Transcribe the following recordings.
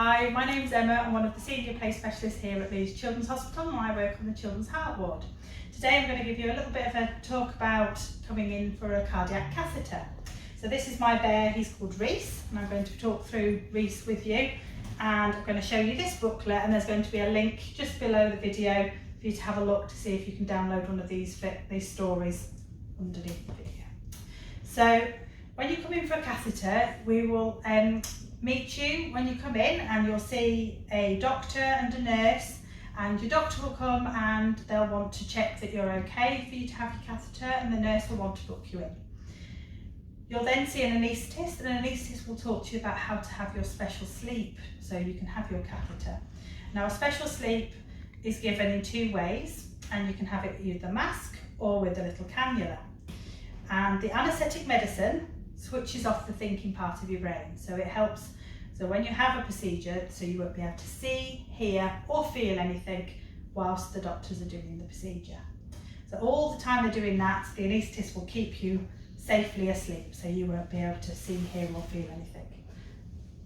Hi, my name's Emma. I'm one of the senior play specialists here at Leeds Children's Hospital, and I work on the Children's Heart Ward. Today I'm going to give you a little bit of a talk about coming in for a cardiac catheter. So this is my bear, he's called Rees, and I'm going to talk through Rees with you, and I'm going to show you this booklet, and there's going to be a link just below the video for you to have a look to see if you can download one of these stories underneath the video. So when you come in for a catheter, we will meet you when you come in, and you'll see a doctor and a nurse, and your doctor will come and they'll want to check that you're okay for you to have your catheter, and the nurse will want to book you in. You'll then see an anaesthetist, and an anaesthetist will talk to you about how to have your special sleep so you can have your catheter. Now, a special sleep is given in two ways, and you can have it with a mask or with a little cannula. And the anaesthetic medicine switches off the thinking part of your brain, so it helps. So when you have a procedure, so you won't be able to see, hear or feel anything whilst the doctors are doing the procedure. So all the time they're doing that, the anaesthetist will keep you safely asleep, so you won't be able to see, hear or feel anything.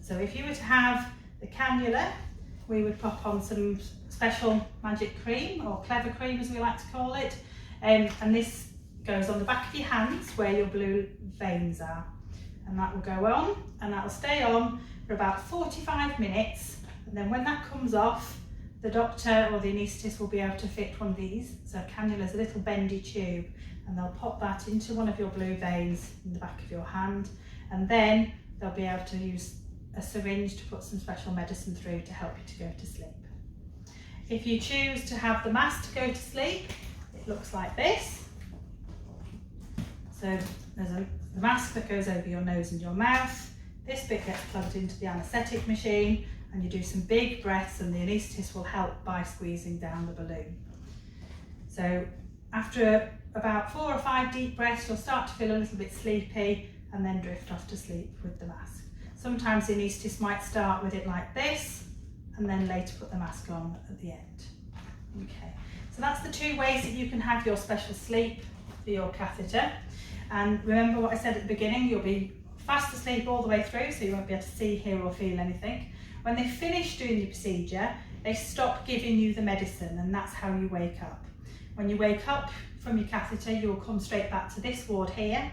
So if you were to have the cannula, we would pop on some special magic cream, or clever cream as we like to call it, and this goes on the back of your hands where your blue veins are, and that will go on, and that will stay on for about 45 minutes, and then when that comes off, the doctor or the anaesthetist will be able to fit one of these. So a cannula is a little bendy tube, and they'll pop that into one of your blue veins in the back of your hand, and then they'll be able to use a syringe to put some special medicine through to help you to go to sleep. If you choose to have the mask to go to sleep, it looks like this. So there's the mask that goes over your nose and your mouth. This bit gets plugged into the anaesthetic machine, and you do some big breaths, and the anaesthetist will help by squeezing down the balloon. So after about 4 or 5 deep breaths, you'll start to feel a little bit sleepy and then drift off to sleep with the mask. Sometimes the anaesthetist might start with it like this and then later put the mask on at the end. Okay, so that's the two ways that you can have your special sleep for your catheter. And remember what I said at the beginning, you'll be fast asleep all the way through, so you won't be able to see, hear or feel anything. When they finish doing the procedure, they stop giving you the medicine, and that's how you wake up. When you wake up from your catheter, you'll come straight back to this ward here,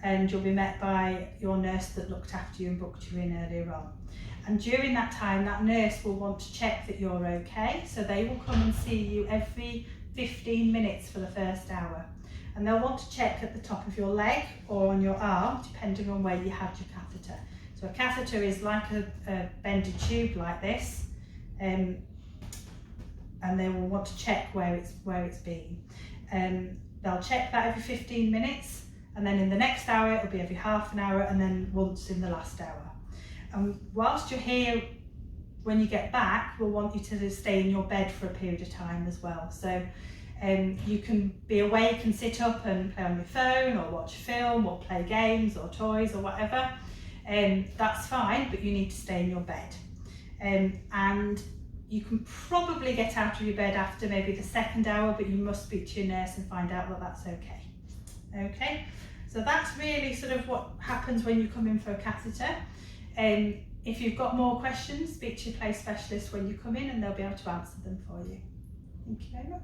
and you'll be met by your nurse that looked after you and booked you in earlier on. And during that time, that nurse will want to check that you're okay, so they will come and see you every 15 minutes for the first hour. And they'll want to check at the top of your leg or on your arm, depending on where you had your catheter. So a catheter is like a bended tube like this, and they will want to check where it's been. They'll check that every 15 minutes, and then in the next hour it'll be every half an hour, and then once in the last hour. And whilst you're here, when you get back, we'll want you to stay in your bed for a period of time as well. So you can be awake and sit up and play on your phone or watch a film or play games or toys or whatever. That's fine, but you need to stay in your bed. And you can probably get out of your bed after maybe the second hour, but you must speak to your nurse and find out that that's okay. Okay, so that's really sort of what happens when you come in for a catheter. If you've got more questions, speak to your play specialist when you come in, and they'll be able to answer them for you. Thank you very much.